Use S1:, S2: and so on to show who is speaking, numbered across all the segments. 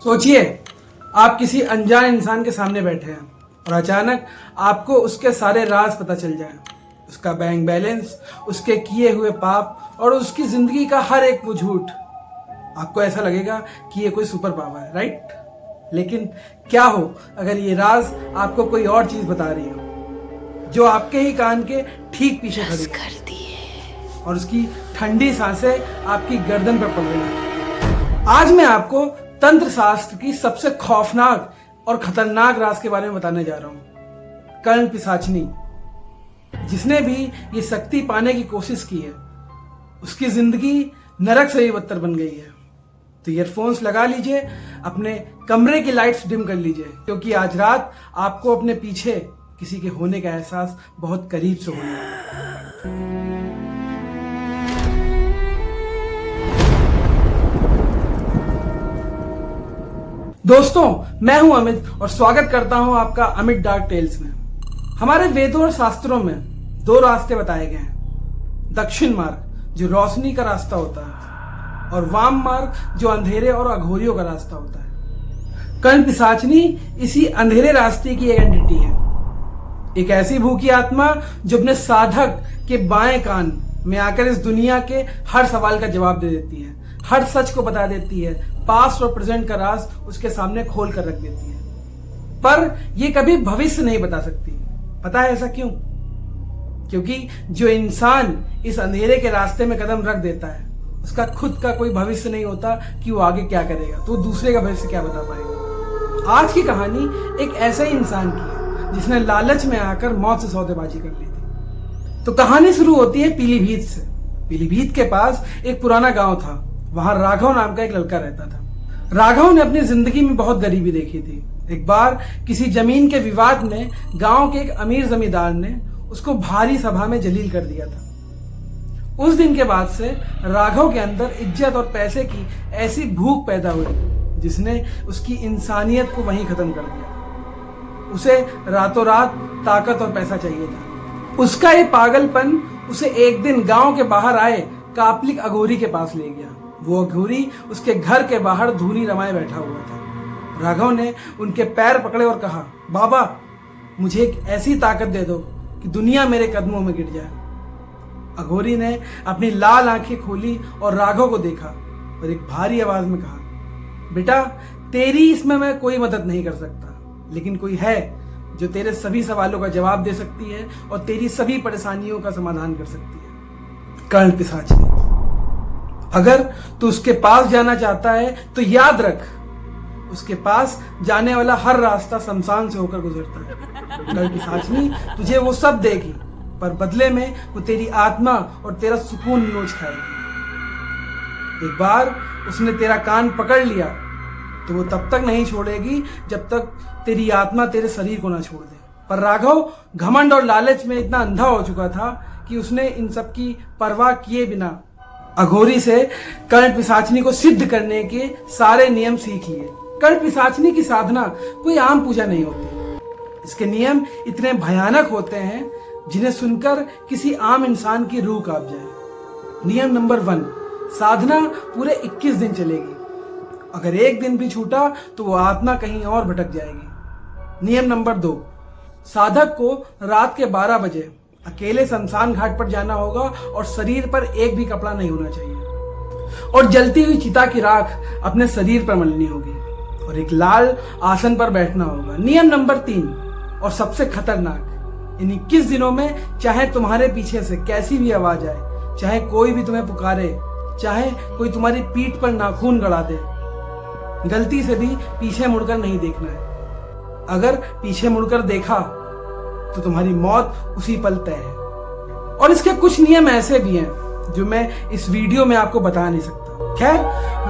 S1: सोचिए, आप किसी अनजान इंसान के सामने बैठे हैं और अचानक आपको उसके सारे राज पता चल जाए। उसका बैंक बैलेंस, उसके किए हुए पाप और उसकी जिंदगी का हर एक वो झूठ। आपको ऐसा लगेगा कि ये कोई सुपर पावर है, राइट? लेकिन क्या हो अगर ये राज आपको कोई और चीज बता रही हो, जो आपके ही कान के ठीक पीछे खड़ी है और उसकी ठंडी सांसें आपकी गर्दन पर पड़ रही है। आज मैं आपको तंत्र शास्त्र की सबसे खौफनाक और खतरनाक राज के बारे में बताने जा रहा हूं। कर्ण पिशाचिनी। जिसने भी ये शक्ति पाने की कोशिश की है, उसकी जिंदगी नरक से भी बदतर बन गई है। तो ईयरफोन्स लगा लीजिए, अपने कमरे की लाइट्स डिम कर लीजिए, क्योंकि आज रात आपको अपने पीछे किसी के होने का एहसास बहुत करीब से होने वाला है। दोस्तों, मैं हूं अमित और स्वागत करता हूं आपका अमित डार्क टेल्स में। हमारे वेदों और शास्त्रों में दो रास्ते बताए गए हैं। दक्षिण मार्ग जो रोशनी का रास्ता होता है और वाम मार्ग जो अंधेरे और अघोरियों का रास्ता होता है। कर्ण पिशाचिनी इसी अंधेरे रास्ते की एक एंटिटी है। एक ऐसी भूखी आत्मा जो अपने साधक के बाएं कान में आकर इस दुनिया के हर सवाल का जवाब दे देती है, हर सच को बता देती है, पास्ट और प्रेजेंट का राज उसके सामने खोल कर रख देती है। पर यह कभी भविष्य नहीं बता सकती। पता है ऐसा क्यों? क्योंकि जो इंसान इस अंधेरे के रास्ते में कदम रख देता है, उसका खुद का कोई भविष्य नहीं होता कि वो आगे क्या करेगा, तो दूसरे का भविष्य क्या बता पाएगा। आज की कहानी एक ऐसे इंसान की है जिसने लालच में आकर मौत से सौदेबाजी कर ली थी। तो कहानी शुरू होती है पीलीभीत से। पीलीभीत के पास एक पुराना गांव था। वहां राघव नाम का एक लड़का रहता था। राघव ने अपनी जिंदगी में बहुत गरीबी देखी थी। एक बार किसी जमीन के विवाद में गांव के एक अमीर जमींदार ने उसको भारी सभा में जलील कर दिया था। उस दिन के बाद से राघव के अंदर इज्जत और पैसे की ऐसी भूख पैदा हुई जिसने उसकी इंसानियत को वहीं खत्म कर दिया। उसे रातों रात ताकत और पैसा चाहिए था। उसका ये पागलपन उसे एक दिन गांव के बाहर आए कापलिक अघोरी के पास ले गया। वो अघोरी उसके घर के बाहर धूनी रमाए बैठा हुआ था। राघव ने उनके पैर पकड़े और कहा, बाबा, मुझे एक ऐसी ताकत दे दो कि दुनिया मेरे कदमों में गिर जाए। अघोरी ने अपनी लाल आंखें खोली और राघव को देखा और एक भारी आवाज में कहा, बेटा, तेरी इसमें मैं कोई मदद नहीं कर सकता, लेकिन कोई है जो तेरे सभी सवालों का जवाब दे सकती है और तेरी सभी परेशानियों का समाधान कर सकती है। कर्ण पिशाचिनी। अगर तू उसके पास जाना चाहता है तो याद रख, उसके पास जाने वाला हर रास्ता शमशान से होकर गुजरता है। कर्ण पिशाचिनी तुझे वो सब देगी, पर बदले में वो तेरी आत्मा और तेरा सुकून नोच खाएगी। एक बार उसने तेरा कान पकड़ लिया तो वो तब तक नहीं छोड़ेगी जब तक तेरी आत्मा तेरे शरीर को ना छोड़ दे। पर राघव घमंड और लालच में इतना अंधा हो चुका था कि उसने इन सब की परवाह किए बिना अघोरी से कर्ण पिशाचिनी को सिद्ध करने के सारे नियम सीख लिए। कर्ण पिशाचिनी की साधना कोई आम पूजा नहीं होती। इसके नियम इतने भयानक होते हैं जिन्हें सुनकर किसी आम इंसान की रूह कांप जाए। नियम नंबर 1, साधना पूरे 21 दिन चलेगी। अगर एक दिन भी छूटा तो वो आत्मा कहीं और भटक जाएगी। नियम नंबर 2, साधक को रात के 12 बजे अकेले शमशान घाट पर जाना होगा और शरीर पर एक भी कपड़ा नहीं होना चाहिए और जलती हुई चिता की राख अपने शरीर पर मलनी होगी और एक लाल आसन पर बैठना होगा। नियम नंबर 3 और सबसे खतरनाक, इन 21 दिनों में चाहे तुम्हारे पीछे से कैसी भी आवाज आए, चाहे कोई भी तुम्हें पुकारे, चाहे कोई तुम्हारी पीठ पर नाखून गड़ा दे, गलती से भी पीछे मुड़कर नहीं देखना है। अगर पीछे मुड़कर देखा तो तुम्हारी मौत उसी पल तय है। और इसके कुछ नियम ऐसे भी हैं जो मैं इस वीडियो में आपको बता नहीं सकता। खैर,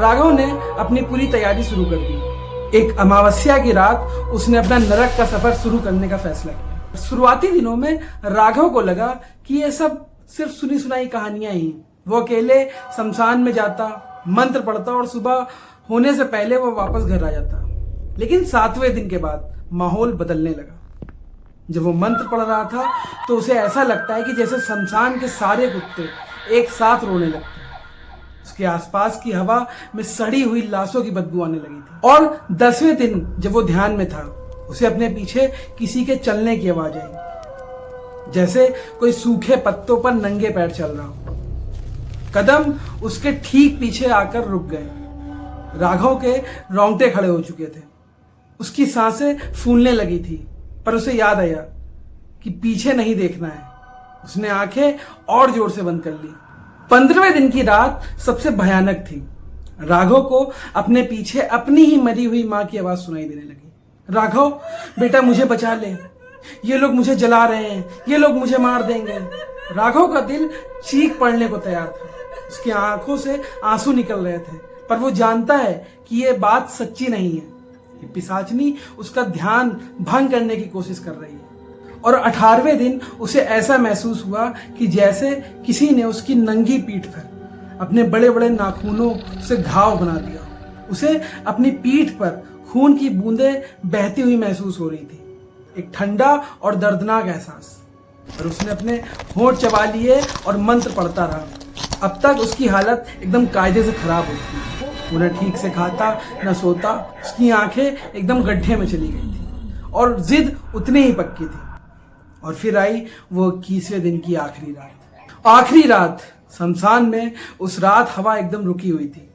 S1: राघव ने अपनी पूरी तैयारी शुरू कर दी। एक अमावस्या की रात उसने अपना नरक का सफर शुरू करने का फैसला किया। शुरुआती दिनों में राघव को लगा कि ये सब सिर्फ सुनी सुनाई कहानियां ही। वो अकेले शमशान में जाता, मंत्र पढ़ता और सुबह होने से पहले वो वापस घर आ जाता। लेकिन 7वें दिन के बाद माहौल बदलने लगा। जब वो मंत्र पढ़ रहा था तो उसे ऐसा लगता है कि जैसे शमशान के सारे कुत्ते एक साथ रोने लगते हैं। उसके आसपास की हवा में सड़ी हुई लाशों की बदबू आने लगी थी। और 10वें दिन जब वो ध्यान में था, उसे अपने पीछे किसी के चलने की आवाज आई, जैसे कोई सूखे पत्तों पर नंगे पैर चल रहा हो। कदम उसके ठीक पीछे आकर रुक गए। राघव के रोंगटे खड़े हो चुके थे। उसकी सांसें फूलने लगी थी, पर उसे याद आया कि पीछे नहीं देखना है। उसने आंखें और जोर से बंद कर ली। 15वें दिन की रात सबसे भयानक थी। राघव को अपने पीछे अपनी ही मरी हुई मां की आवाज सुनाई देने लगी। राघव, बेटा मुझे बचा ले, ये लोग मुझे जला रहे हैं, ये लोग मुझे मार देंगे। राघव का दिल चीख पड़ने को तैयार था। उसकी आंखों से आंसू निकल रहे थे, पर वो जानता है कि ये बात सच्ची नहीं है। ये पिशाचनी उसका ध्यान भंग करने की कोशिश कर रही है। और 18वें दिन उसे ऐसा महसूस हुआ कि जैसे किसी ने उसकी नंगी पीठ पर अपने बड़े बड़े नाखूनों से घाव बना दिया। उसे अपनी पीठ पर खून की बूंदें बहती हुई महसूस हो रही थी। एक ठंडा और दर्दनाक एहसास। और उसने अपने होंठ चबा लिए और मंत्र पढ़ता रहा। अब तक उसकी हालत एकदम कायदे से खराब हो गई। उन्हें ठीक से खाता न सोता। उसकी आंखें एकदम गड्ढे में चली गई थी और जिद उतनी ही पक्की थी। और फिर आई वो 21वें दिन की आखिरी रात। आखिरी रात शमशान में। उस रात हवा एकदम रुकी हुई थी।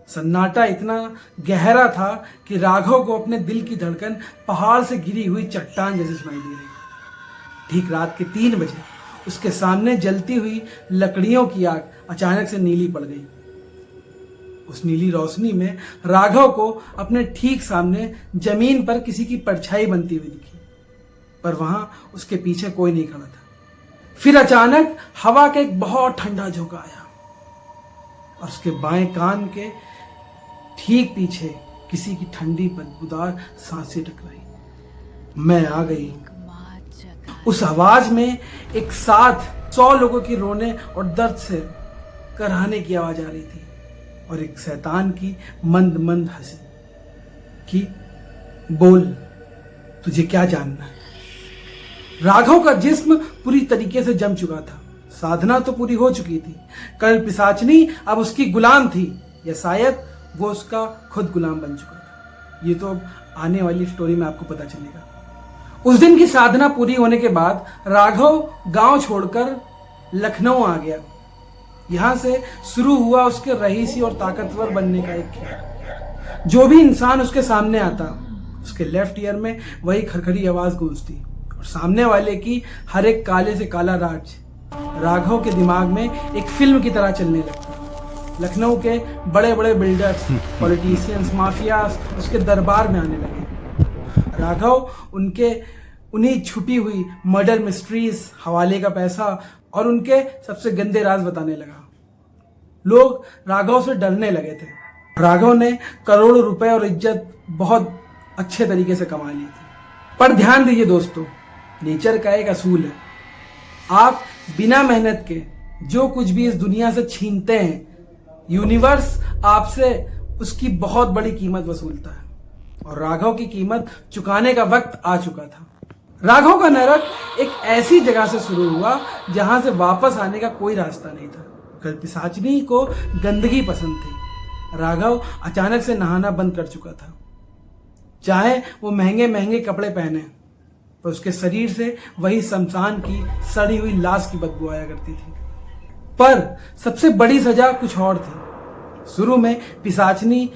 S1: सन्नाटा इतना गहरा था कि राघव को अपने दिल की धड़कन पहाड़ से गिरी हुई चट्टान जैसी सुनाई दे रही। ठीक रात के 3 बजे उसके सामने जलती हुई लकड़ियों की आग अचानक से नीली पड़ गई। उस नीली रोशनी में राघव को अपने ठीक सामने जमीन पर किसी की परछाई बनती हुई दिखी, पर वहां उसके पीछे कोई नहीं खड़ा था। फिर अचानक हवा का एक बहुत ठंडा झोंका आया और उसके बाएं कान के ठीक पीछे किसी की ठंडी बदबूदार सांसें टकराई। मैं आ गई। उस आवाज में एक साथ 100 लोगों की रोने और दर्द से कराहने की आवाज आ रही थी और एक शैतान की मंद मंद हंसी कि बोल, तुझे क्या जानना है। राघव का जिस्म पूरी तरीके से जम चुका था। साधना तो पूरी हो चुकी थी। कल पिशाचनी अब उसकी गुलाम थी, या शायद वो उसका खुद गुलाम बन चुका था। ये तो अब आने वाली स्टोरी में आपको पता चलेगा। उस दिन की साधना पूरी होने के बाद राघव गांव छोड़कर लखनऊ आ गया। यहां से शुरू हुआ उसके रईसी और ताकतवर बनने का एक खेल। जो भी इंसान उसके सामने आता, उसके लेफ्ट ईयर में वही खरखरी आवाज गूंजती और सामने वाले की हर एक काले से काला राज राघव के दिमाग में एक फिल्म की तरह चलने लगता। लखनऊ के बड़े बड़े बिल्डर्स, पॉलिटिशियंस, माफियाज उसके दरबार में आने लगे। राघव उन्हीं छुपी हुई मर्डर मिस्ट्रीज, हवाले का पैसा और उनके सबसे गंदे राज बताने लगा। लोग राघव से डरने लगे थे। राघव ने करोड़ों रुपए और इज्जत बहुत अच्छे तरीके से कमा ली थी। पर ध्यान दीजिए दोस्तों, नेचर का एक असूल है, आप बिना मेहनत के जो कुछ भी इस दुनिया से छीनते हैं, यूनिवर्स आपसे उसकी बहुत बड़ी कीमत वसूलता है। और राघव की कीमत चुकाने का वक्त आ चुका था। राघव का नरक एक ऐसी जगह से शुरू हुआ जहां से वापस आने का कोई रास्ता नहीं था। कल पिशाचनी को गंदगी पसंद थी। राघव अचानक से नहाना बंद कर चुका था। चाहे वो महंगे महंगे कपड़े पहने, पर उसके शरीर से वही शमशान की सड़ी हुई लाश की बदबू आया करती थी। पर सबसे बड़ी सजा कुछ और थी। शुरू में पिशाचनी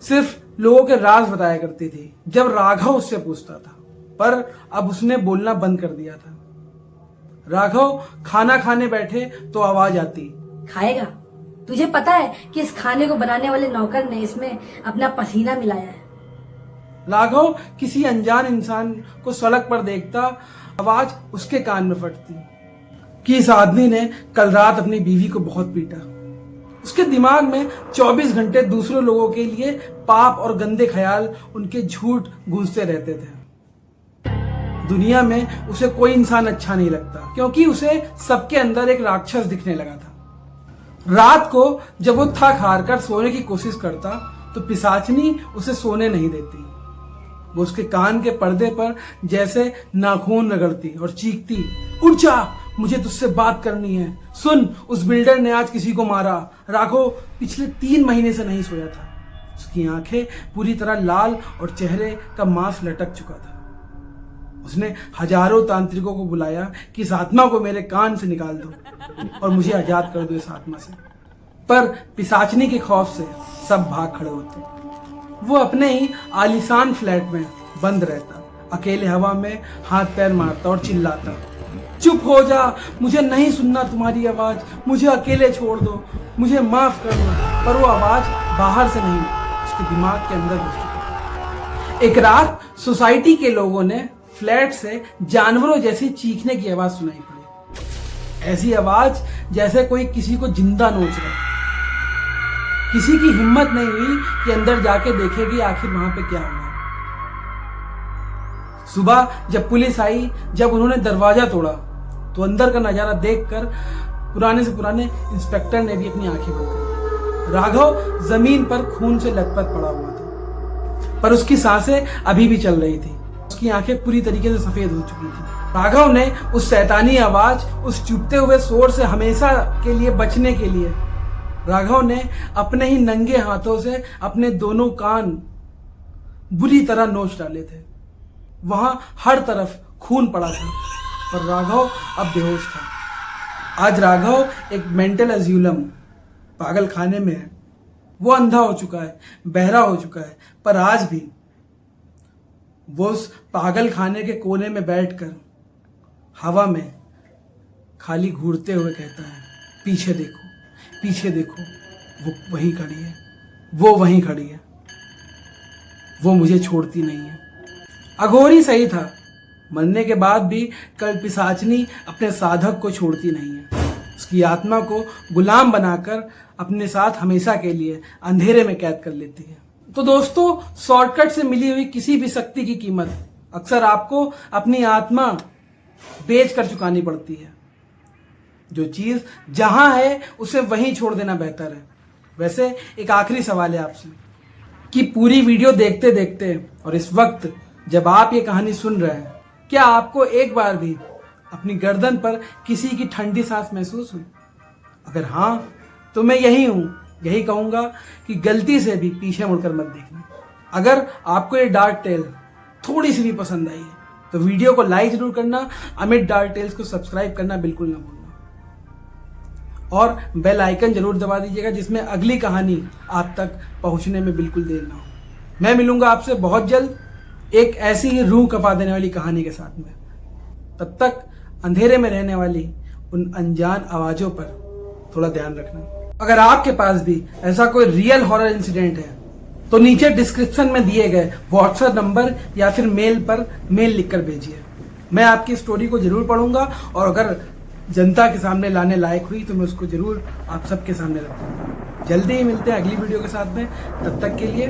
S1: सिर्फ लोगों के राज बताया करती थी जब राघव उससे पूछता था, पर अब उसने बोलना बंद कर दिया था। राघव खाना खाने बैठे तो आवाज आती,
S2: खाएगा? तुझे पता है कि इस खाने को बनाने वाले नौकर ने इसमें अपना पसीना मिलाया है।
S1: राघव किसी अनजान इंसान को सड़क पर देखता, आवाज उसके कान में फटती कि इस आदमी ने कल रात अपनी बीवी को बहुत पीटा। उसके दिमाग में 24 घंटे दूसरे लोगों के लिए पाप और गंदे ख्याल, उनके झूठ गूंजते रहते थे। दुनिया में उसे कोई इंसान अच्छा नहीं लगता, क्योंकि उसे सबके अंदर एक राक्षस दिखने लगा था। रात को जब वो थक हार कर सोने की कोशिश करता तो पिशाचनी उसे सोने नहीं देती। वो उसके कान के पर्दे पर जैसे नाखून रगड़ती और चीखती, उठ जा, मुझे तुझसे बात करनी है। सुन, उस बिल्डर ने आज किसी को मारा। राघव पिछले 3 महीने से नहीं सोया था। उसकी आंखें पूरी तरह लाल और चेहरे का मांस लटक चुका था। उसने हजारों तांत्रिकों को बुलाया कि इस आत्मा को मेरे कान से निकाल दो और मुझे आजाद कर दो इस आत्मा से। पर पिशाचनी के खौफ से सब भाग खड़े होते। वो अपने ही आलीशान फ्लैट में बंद रहता, अकेले हवा में हाथ पैर मारता और चिल्लाता, चुप हो जा, मुझे नहीं सुनना तुम्हारी आवाज, मुझे अकेले छोड़ दो, मुझे माफ कर दो। पर वो आवाज बाहर से नहीं, उसके दिमाग के अंदर घुस चुकी। एक रात सोसाइटी के लोगों ने फ्लैट से जानवरों जैसी चीखने की आवाज सुनाई पड़ी। ऐसी आवाज जैसे कोई किसी को जिंदा नोच रहा है। किसी की हिम्मत नहीं हुई कि अंदर जाके देखेगी आखिर वहां पे क्या हुआ। सुबह जब पुलिस आई, जब उन्होंने दरवाजा तोड़ा, तो अंदर का नजारा देखकर पुराने से पुराने इंस्पेक्टर ने भी अपनी आंखें बंद कर ली। राघव जमीन पर खून से लथपथ पड़ा हुआ था, पर उसकी सांसें अभी भी चल रही थी। उसकी आंखें पूरी तरीके से सफेद हो चुकी थी। राघव ने उस शैतानी आवाज, उस चुभते हुए शोर से हमेशा के लिए बचने के लिए राघव ने अपने ही नंगे हाथों से अपने दोनों कान बुरी तरह नोच डाले थे। वहां हर तरफ खून पड़ा था, पर राघव अब बेहोश था। आज राघव एक मेंटल एज्यूलम पागल खाने में है। वो अंधा हो चुका है, बहरा हो चुका है, पर आज भी वो उस पागल खाने के कोने में बैठकर हवा में खाली घूरते हुए कहता है, पीछे देखो, पीछे देखो, वो वहीं खड़ी है, वो वहीं खड़ी है, वो मुझे छोड़ती नहीं है। अघोरी सही था, मरने के बाद भी कल पिशाचनी अपने साधक को छोड़ती नहीं है। उसकी आत्मा को गुलाम बनाकर अपने साथ हमेशा के लिए अंधेरे में कैद कर लेती है। तो दोस्तों, शॉर्टकट से मिली हुई किसी भी शक्ति की कीमत अक्सर आपको अपनी आत्मा बेच कर चुकानी पड़ती है। जो चीज जहां है उसे वहीं छोड़ देना बेहतर है। वैसे एक आखिरी सवाल है आपसे कि पूरी वीडियो देखते देखते और इस वक्त जब आप ये कहानी सुन रहे हैं, क्या आपको एक बार भी अपनी गर्दन पर किसी की ठंडी सांस महसूस हुई? अगर हाँ, तो मैं यही कहूंगा कि गलती से भी पीछे मुड़कर मत देखना। अगर आपको ये डार्क टेल थोड़ी सी भी पसंद आई है तो वीडियो को लाइक जरूर करना, अमित डार्क टेल्स को सब्सक्राइब करना बिल्कुल ना भूलना और बेल आइकन जरूर दबा दीजिएगा, जिसमें अगली कहानी आप तक पहुंचने में बिल्कुल देर ना हो। मैं मिलूंगा आपसे बहुत जल्द एक ऐसी ही रूह कपा देने वाली कहानी के साथ में। तब तक अंधेरे में रहने वाली उन अनजान आवाजों पर थोड़ा ध्यान रखना। अगर आपके पास भी ऐसा कोई रियल हॉरर इंसिडेंट है तो नीचे डिस्क्रिप्शन में दिए गए व्हाट्सएप नंबर या फिर मेल पर मेल लिखकर भेजिए। मैं आपकी स्टोरी को जरूर पढ़ूंगा और अगर जनता के सामने लाने लायक हुई तो मैं उसको जरूर आप सबके सामने रखूंगा। जल्दी ही मिलते हैं अगली वीडियो के साथ में। तब तक के लिए